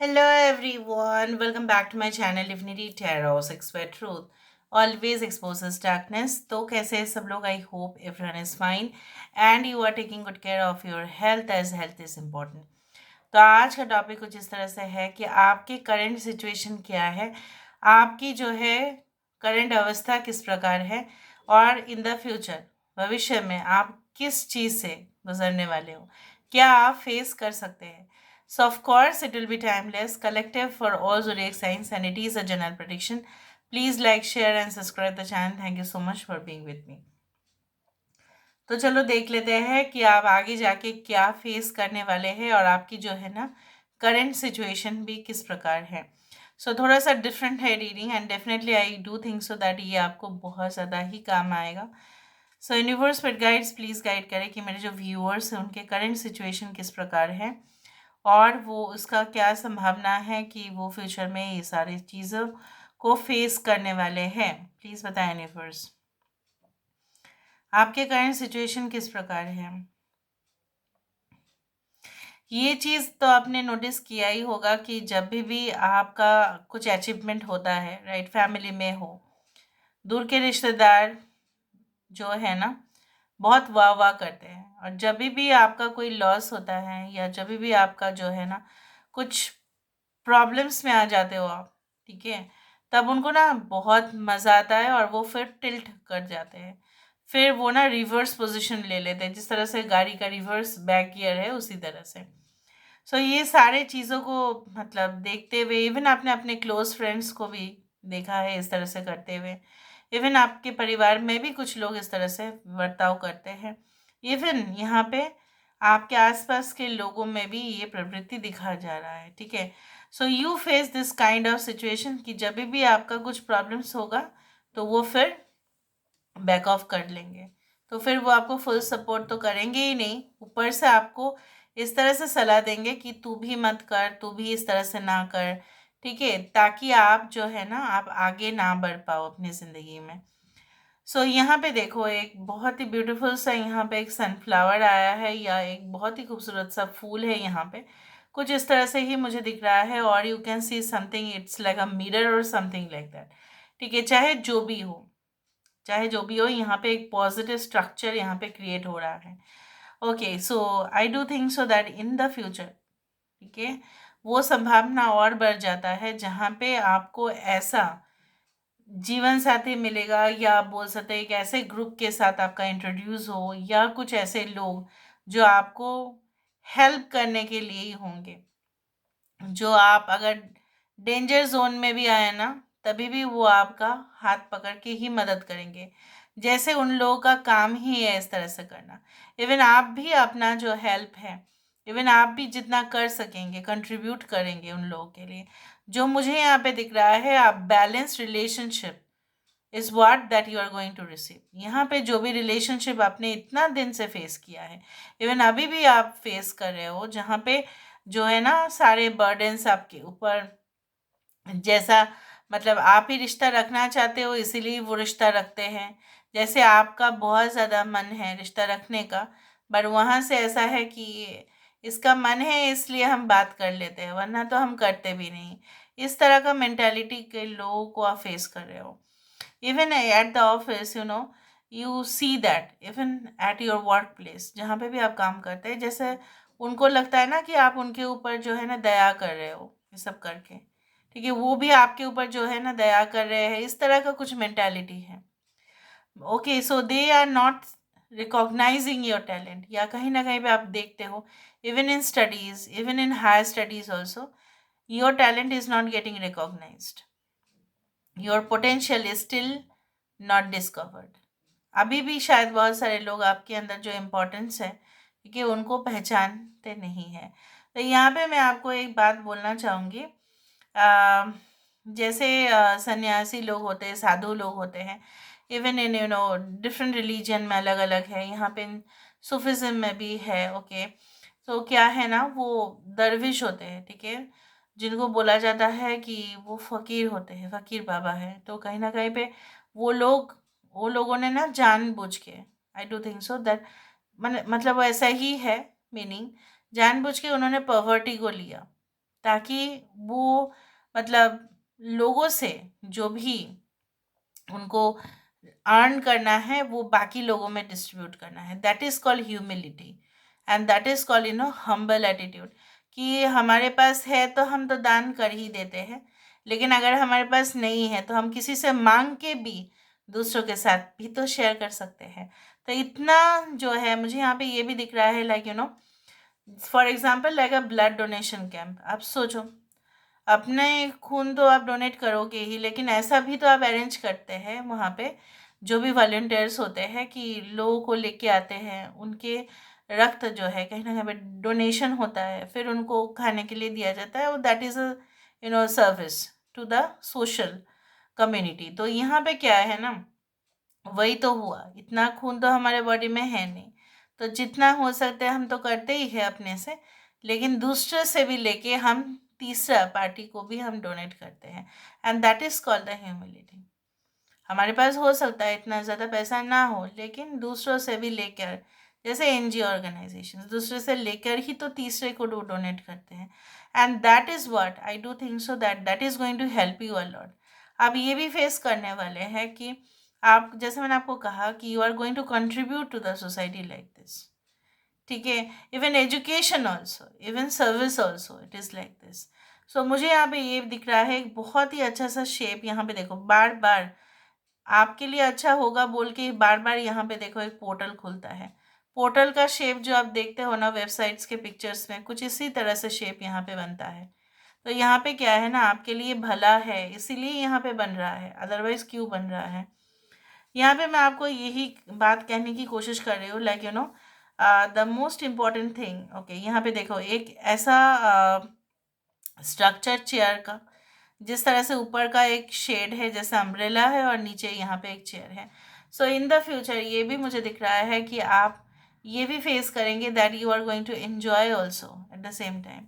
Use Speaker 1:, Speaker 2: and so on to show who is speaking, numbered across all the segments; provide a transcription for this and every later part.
Speaker 1: Hello everyone, welcome back to my channel Divinity Tarot Six Where Truth always exposes darkness. तो कैसे हैं सब लोग? I hope everyone is fine and you are taking good care of your health as health is important. तो आज का topic कुछ इस तरह से है कि आपकी करंट सिचुएशन क्या है, आपकी जो है करंट अवस्था किस प्रकार है और इन द फ्यूचर भविष्य में आप किस चीज़ से गुजरने वाले हो, क्या आप फेस कर सकते हैं. So of course it will be timeless, collective for all zodiac signs and it is a general prediction. Please like, share and subscribe the channel. Thank you so much for being with me. तो चलो देख लेते हैं कि आप आगे जाके क्या फेस करने वाले हैं और आपकी जो है ना करंट सिचुएशन भी किस प्रकार है. सो थोड़ा सा डिफरेंट है reading and definitely I do think so that ये आपको बहुत ज़्यादा ही काम आएगा. सो universe with guides please guide करें कि मेरे जो व्यूअर्स हैं उनके करंट सिचुएशन किस प्रकार है और वो उसका क्या संभावना है कि वो फ्यूचर में ये सारी चीज़ों को फेस करने वाले हैं. प्लीज़ बताएं यूनिवर्स आपके करंट सिचुएशन किस प्रकार है. ये चीज़ तो आपने नोटिस किया ही होगा कि जब भी आपका कुछ अचीवमेंट होता है, राइट, फैमिली में हो, दूर के रिश्तेदार जो है ना बहुत वाह वाह करते हैं. और जब भी आपका कोई लॉस होता है या जब भी आपका जो है ना कुछ प्रॉब्लम्स में आ जाते हो आप, ठीक है, तब उनको ना बहुत मज़ा आता है और वो फिर टिल्ट कर जाते हैं. फिर वो ना रिवर्स पोजीशन ले लेते हैं, जिस तरह से गाड़ी का रिवर्स बैक गियर है उसी तरह से. सो ये सारे चीज़ों को मतलब देखते हुए इवन आपने अपने क्लोज फ्रेंड्स को भी देखा है इस तरह से करते हुए. इवन आपके परिवार में भी कुछ लोग इस तरह से बर्ताव करते हैं. इवन यहाँ पे आपके आसपास के लोगों में भी ये प्रवृत्ति दिखा जा रहा है, ठीक है. So you face this kind of situation कि जब भी आपका कुछ प्रॉब्लम्स होगा तो वो फिर बैक ऑफ कर लेंगे. तो फिर वो आपको फुल सपोर्ट तो करेंगे ही नहीं, ऊपर से आपको इस तरह से सलाह देंगे कि तू भी मत कर, तू भी इस तरह से ना कर, ठीक है, ताकि आप जो है ना आप आगे ना बढ़ पाओ अपनी ज़िंदगी में. सो यहाँ पे देखो एक बहुत ही ब्यूटीफुल सा यहाँ पे एक सनफ्लावर आया है या एक बहुत ही खूबसूरत सा फूल है यहाँ पे. कुछ इस तरह से ही मुझे दिख रहा है और you can see something it's like a mirror और समथिंग लाइक दैट. ठीक है, चाहे जो भी हो यहाँ पे एक पॉजिटिव स्ट्रक्चर यहाँ पे क्रिएट हो रहा है. Okay, so I do think so that in the future, ठीक है, वो संभावना और बढ़ जाता है जहाँ पे आपको ऐसा जीवन साथी मिलेगा या आप बोल सकते हैं एक ऐसे ग्रुप के साथ आपका इंट्रोड्यूस हो या कुछ ऐसे लोग जो आपको हेल्प करने के लिए ही होंगे, जो आप अगर डेंजर जोन में भी आए ना तभी भी वो आपका हाथ पकड़ के ही मदद करेंगे. जैसे उन लोगों का काम ही है इस तरह से करना. इवन आप भी अपना जो हेल्प है, इवन आप भी जितना कर सकेंगे कंट्रीब्यूट करेंगे उन लोगों के लिए. जो मुझे यहाँ पे दिख रहा है आप balance relationship is what that you are going to receive. यहाँ पे जो भी रिलेशनशिप आपने इतना दिन से फेस किया है, इवन अभी भी आप फेस कर रहे हो, जहाँ पे जो है ना सारे बर्डन्स आपके ऊपर, जैसा मतलब आप ही रिश्ता रखना चाहते हो इसीलिए वो रिश्ता रखते हैं. जैसे आपका बहुत ज़्यादा मन है रिश्ता रखने का, पर वहाँ से ऐसा है कि इसका मन है इसलिए हम बात कर लेते हैं वरना तो हम करते भी नहीं. इस तरह का मेंटालिटी के लोगों को आप फेस कर रहे हो. Even at the office you see that, even at your work place जहाँ पे भी आप काम करते हैं, जैसे उनको लगता है ना कि आप उनके ऊपर जो है ना दया कर रहे हो ये सब करके, ठीक है, वो भी आपके ऊपर जो है ना दया कर रहे हैं, इस तरह का कुछ मेंटालिटी है. Okay, so they are not recognising your talent. या कहीं ना कहीं पे आप देखते हो even in studies, even in higher studies also your talent is not getting recognised. Your potential is still not discovered. अभी भी शायद बहुत सारे लोग आपके अंदर जो इम्पोर्टेंस है, ठीक है, उनको पहचानते नहीं है. तो यहाँ पे मैं आपको एक बात बोलना चाहूँगी. अ, जैसे सन्यासी लोग होते हैं, साधु लोग होते हैं, इवन इन डिफरेंट रिलीजन में अलग अलग है. यहाँ पे सूफिज्म में भी है. ओके, तो क्या है ना वो दरविश होते हैं, ठीक है, जिनको बोला जाता है कि वो फ़कीर होते हैं, फ़कीर बाबा है. तो कहीं न कहीं पे वो लोगों ने ना जानबूझ के, आई डू थिंक सो दैट मतलब वो ऐसा ही है मीनिंग, जानबूझ के उन्होंने पॉवर्टी को लिया, ताकि वो मतलब लोगों से जो भी उनको अर्न करना है वो बाकी लोगों में डिस्ट्रीब्यूट करना है। That is called humility and that is called humble attitude, कि हमारे पास है तो हम तो दान कर ही देते हैं, लेकिन अगर हमारे पास नहीं है तो हम किसी से मांग के भी दूसरों के साथ भी तो शेयर कर सकते हैं। तो इतना जो है मुझे यहाँ पे ये भी दिख रहा है, like for example like a blood donation camp. आप सोचो, अपने खून तो आप डोनेट करोगे ही, लेकिन ऐसा भी तो आप अरेंज करते हैं वहाँ पे, जो भी वॉलंटियर्स होते हैं कि लोगों को लेके आते हैं, उनके रक्त जो है कहीं ना कहीं पे डोनेशन होता है, फिर उनको खाने के लिए दिया जाता है, और that is a service to the social community. तो यहाँ पे क्या है ना, वही तो हुआ, इतना खून तो हमारे बॉडी में है नहीं, तो जितना हो सकता है हम तो करते ही है अपने से, लेकिन दूसरे से भी लेके हम तीसरा पार्टी को भी हम डोनेट करते हैं, and that is called the humility. हमारे पास हो सकता है इतना ज़्यादा पैसा ना हो, लेकिन दूसरों से भी लेकर, जैसे एनजीओ ऑर्गेनाइजेशन दूसरे से लेकर ही तो तीसरे को डोनेट करते हैं, and that is what I do think so that that is going to help you a lot. आप ये भी फेस करने वाले हैं कि आप, जैसे मैंने आपको कहा कि you are going to contribute to the society like this, ठीक है। Even education also, even service also, it is like this. So मुझे यहाँ पे ये दिख रहा है एक बहुत ही अच्छा सा शेप। यहाँ पे देखो, बार बार आपके लिए अच्छा होगा बोल के बार बार यहाँ पे देखो एक पोर्टल खुलता है। पोर्टल का शेप जो आप देखते हो ना वेबसाइट्स के पिक्चर्स में, कुछ इसी तरह से शेप यहाँ पे बनता है। तो यहाँ पे क्या है ना, आपके लिए भला है इसीलिए यहाँ पे बन रहा है, अदरवाइज क्यों बन रहा है। यहाँ पे मैं आपको यही बात कहने की कोशिश कर रही हूँ, like the most important thing. Okay, यहाँ पे देखो एक ऐसा स्ट्रक्चर चेयर का, जिस तरह से ऊपर का एक शेड है जैसे अम्ब्रेला है, और नीचे यहाँ पे एक चेयर है। सो इन द फ्यूचर ये भी मुझे दिख रहा है कि आप ये भी फेस करेंगे that you are going to enjoy also at the same time.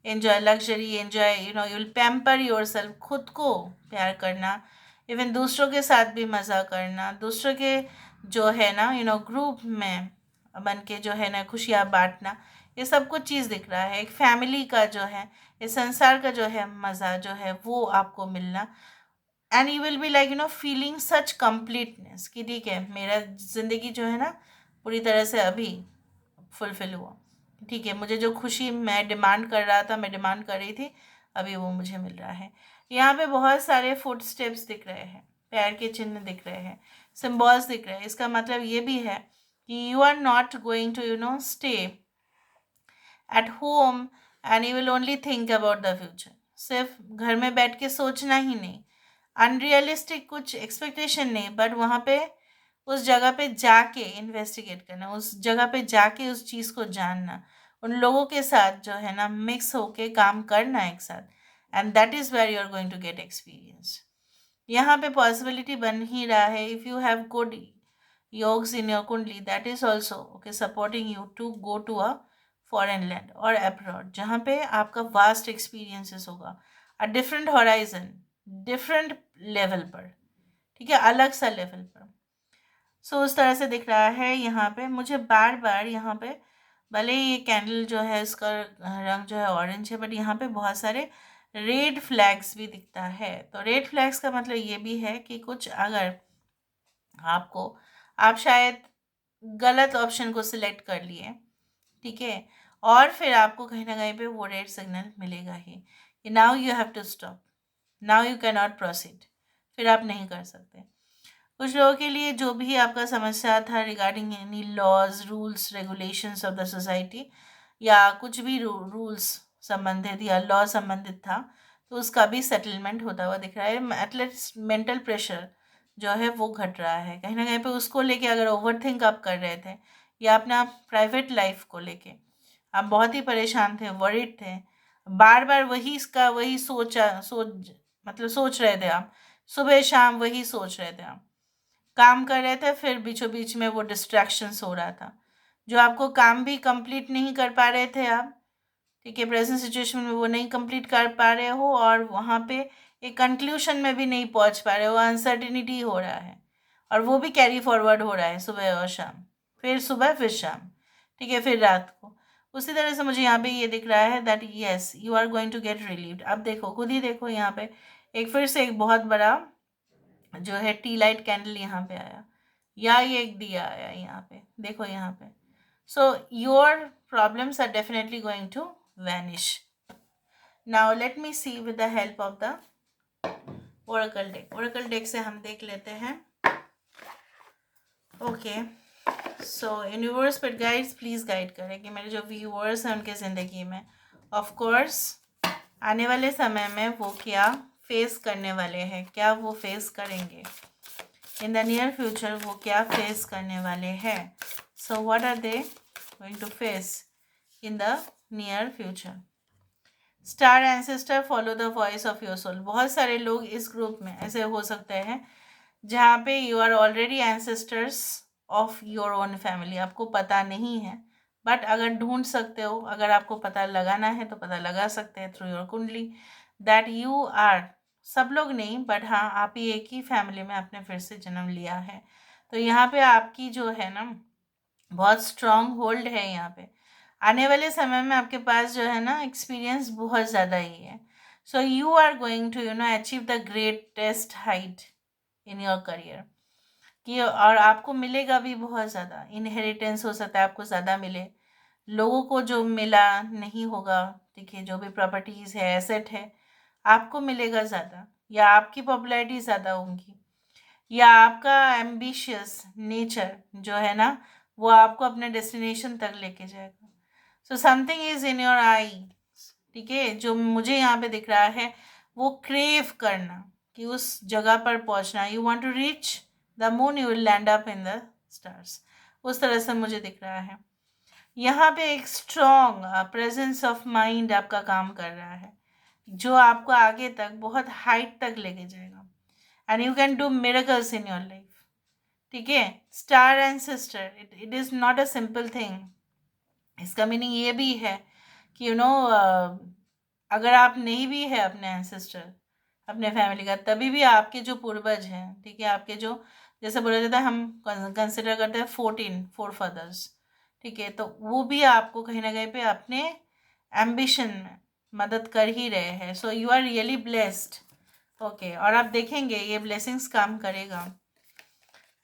Speaker 1: Enjoy luxury, enjoy you will pamper your self, खुद को प्यार करना, इवन दूसरों के साथ भी मज़ा करना, दूसरों के जो है ना ग्रुप में बन के जो है ना खुशियाँ बांटना, ये सब कुछ चीज़ दिख रहा है। एक फैमिली का जो है, इस संसार का जो है मज़ा जो है वो आपको मिलना, and you will be like feeling such completeness कि ठीक है, मेरा ज़िंदगी जो है ना पूरी तरह से अभी फुलफिल हुआ। ठीक है, मुझे जो खुशी मैं डिमांड कर रहा था, मैं डिमांड कर रही थी, अभी वो मुझे मिल रहा है। यहाँ पे बहुत सारे फुट स्टेप्स दिख रहे हैं, पैर के चिन्ह दिख रहे हैं, सिम्बॉल्स दिख रहे हैं। इसका मतलब ये भी है कि you are not going to stay at home and you will only think about the future. सिर्फ घर में बैठ के सोचना ही नहीं, अनरियलिस्टिक कुछ एक्सपेक्टेशन नहीं, बट वहाँ पे उस जगह पे जाके इन्वेस्टिगेट करना, उस जगह पे जाके उस चीज़ को जानना, उन लोगों के साथ जो है ना मिक्स होके काम करना एक साथ, and that is where you are going to get experience. यहाँ पे पॉसिबिलिटी बन ही रहा है, इफ़ यू हैव गुड योग्स इन योर कुंडली, that is also okay supporting you to go to a foreign land और अब्रॉड, जहाँ पे आपका वास्ट एक्सपीरियंसेस होगा, a different horizon, different level पर, ठीक है, अलग सा लेवल पर। सो उस तरह से दिख रहा है यहाँ पे मुझे बार बार। यहाँ पे भले ही ये कैंडल जो है इसका रंग जो है ऑरेंज है, बट यहाँ पे बहुत सारे रेड फ्लैग्स भी दिखता है। तो रेड फ्लैग्स का मतलब ये भी है कि कुछ अगर आपको, आप शायद गलत ऑप्शन को सिलेक्ट कर लिए, ठीक है, और फिर आपको कहीं ना कहीं पे वो रेड सिग्नल मिलेगा ही कि now you have to stop, now you can not proceed, फिर आप नहीं कर सकते। कुछ लोगों के लिए जो भी आपका समस्या था regarding any laws, rules, regulations of the society, या कुछ भी रूल्स संबंधित या लॉ संबंधित था, तो उसका भी सेटलमेंट होता हुआ दिख रहा है। एटलीस्ट मेंटल प्रेशर जो है वो घट रहा है कहीं ना कहीं पे, उसको लेके अगर ओवर थिंक आप कर रहे थे, या अपना प्राइवेट लाइफ को लेके आप बहुत ही परेशान थे, वरीड थे, बार बार वही इसका वही सोच रहे थे आप, सुबह शाम वही सोच रहे थे आप, काम कर रहे थे, फिर बीचों बीच में वो डिस्ट्रैक्शंस हो रहा था, जो आपको काम भी कंप्लीट नहीं कर पा रहे थे आप, ठीक है, प्रेजेंट सिचुएशन में वो नहीं कंप्लीट कर पा रहे हो, और वहाँ पे एक कंक्लूशन में भी नहीं पहुँच पा रहे हो, अनसर्टिनिटी हो रहा है, और वो भी कैरी फॉरवर्ड हो रहा है सुबह और शाम, फिर सुबह फिर शाम, ठीक है, फिर रात को। उसी तरह से मुझे यहाँ पे ये दिख रहा है that yes you are going to get relieved. अब देखो, खुद ही देखो, यहाँ पे एक फिर से एक बहुत बड़ा जो है टी लाइट कैंडल यहाँ पे आया, या ये एक दिया आया यहाँ पे, देखो यहाँ पे। So your problems are definitely going to vanish. Now let me see with the help of the oracle deck. Oracle deck से हम देख लेते हैं। ओके, सो यूनिवर्स पर गाइड्स प्लीज़ गाइड करें कि मेरे जो व्यूअर्स हैं उनके ज़िंदगी में ऑफ कोर्स आने वाले समय में वो क्या फेस करने वाले हैं, क्या वो फेस करेंगे इन द नियर फ्यूचर, वो क्या फेस करने वाले हैं। So what are they going to face in the near future. Star ancestor, follow the voice of your soul. बहुत सारे लोग इस ग्रुप में ऐसे हो सकते हैं जहाँ पे you are already ancestors of your own family, आपको पता नहीं है, बट अगर ढूंढ सकते हो, अगर आपको पता लगाना है तो पता लगा सकते हैं थ्रू योर कुंडली दैट यू आर, सब लोग नहीं बट हाँ आप ही एक ही फैमिली में आपने फिर से जन्म लिया है। तो यहाँ पे आपकी जो है ना बहुत स्ट्रॉन्ग होल्ड है यहाँ पे। आने वाले समय में आपके पास जो है ना एक्सपीरियंस बहुत ज़्यादा ही है। So you are going to achieve the greatest height in your career कि, और आपको मिलेगा भी बहुत ज़्यादा। इनहेरिटेंस हो सकता है आपको ज़्यादा मिले, लोगों को जो मिला नहीं होगा, ठीक है, जो भी प्रॉपर्टीज़ है, एसेट है, आपको मिलेगा ज़्यादा, या आपकी पॉपुलैरिटी ज़्यादा होगी, या आपका एम्बिशियस नेचर जो है ना वो आपको अपने डेस्टिनेशन तक लेके जाएगा। So something is in your eye, ठीक है, जो मुझे यहाँ पे दिख रहा है वो क्रेव करना कि उस जगह पर पहुँचना। You want to reach the moon, you will land up in the stars, उस तरह से मुझे दिख रहा है। यहाँ पे एक स्ट्रॉन्ग प्रेजेंस ऑफ माइंड आपका काम कर रहा है जो आपको आगे तक बहुत हाइट तक लेके जाएगा, and you can do miracles in your life, ठीक है। Star and sister, it is not a simple thing. इसका मीनिंग ये भी है कि अगर आप नहीं भी है अपने एंसेस्टर, अपने फैमिली का, तभी भी आपके जो पूर्वज हैं, ठीक है, आपके जो, जैसे बोला जाता है हम कंसिडर करते हैं 14 फोर फादर्स, ठीक है, तो वो भी आपको कहीं ना कहीं पे अपने एम्बिशन में मदद कर ही रहे हैं। So you are really blessed. Okay, और आप देखेंगे ये ब्लेसिंग्स काम करेगा।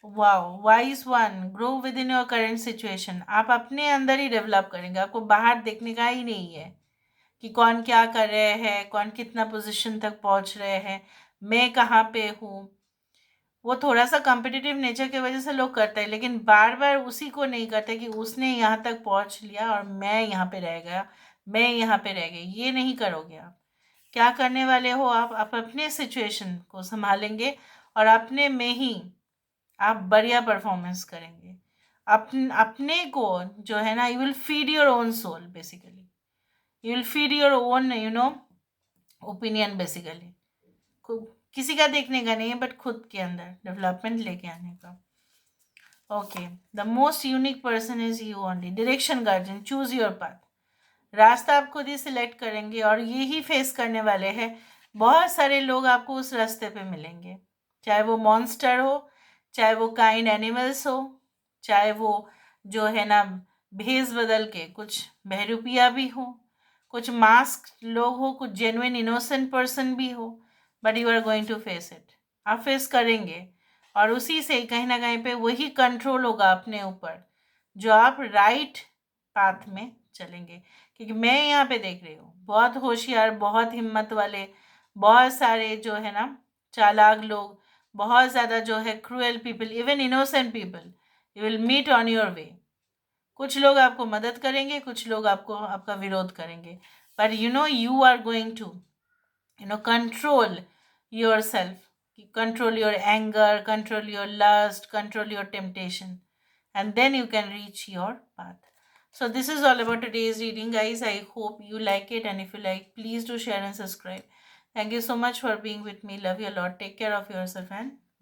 Speaker 1: Wow, wise one, grow within your current situation. आप अपने अंदर ही डेवलप करेंगे, आपको बाहर देखने का ही नहीं है कि कौन क्या कर रहे हैं, कौन कितना पोजीशन तक पहुंच रहे हैं, मैं कहाँ पे हूँ। वो थोड़ा सा कॉम्पिटिटिव नेचर की वजह से लोग करते हैं, लेकिन बार बार उसी को नहीं करते कि उसने यहाँ तक पहुँच लिया और मैं यहाँ पे रह गया, मैं यहाँ पे रह गई। ये नहीं करोगे आप। क्या करने वाले हो आप अपने सिचुएशन को संभालेंगे और अपने में ही आप बढ़िया परफॉर्मेंस करेंगे। अपने को जो है ना, you will feed your own soul basically, you will feed your own opinion basically. किसी का देखने का नहीं है बट खुद के अंदर डेवलपमेंट लेके आने का। Okay, the most unique person is you only. Direction guardian, choose your path. रास्ता आप खुद ही सिलेक्ट करेंगे और ये ही फेस करने वाले हैं। बहुत सारे लोग आपको उस रास्ते पे मिलेंगे, चाहे वो मॉन्स्टर हो, चाहे वो काइंड एनिमल्स हो, चाहे वो जो है ना भेस बदल के कुछ बहरूपिया भी हो, कुछ मास्क लोग हो, कुछ जेन्युइन इनोसेंट पर्सन भी हो, but you are going to face it. आप फेस करेंगे और उसी से कहीं ना कहीं पे वही कंट्रोल होगा अपने ऊपर जो आप राइट पाथ में चलेंगे। क्योंकि मैं यहाँ पे देख रही हूँ बहुत होशियार, बहुत हिम्मत वाले, बहुत सारे जो है ना चालाक लोग, बहुत ज़्यादा जो है cruel people, even innocent people you will meet on your way. कुछ लोग आपको मदद करेंगे, कुछ लोग आपको आपका विरोध करेंगे, पर you are going to control yourself, control your anger, control your lust, control your temptation, and then you can reach your path. So this is all about today's reading, guys. I hope you like it, and if you like, please do share and subscribe. Thank you so much for being with me. Love you a lot. Take care of yourself and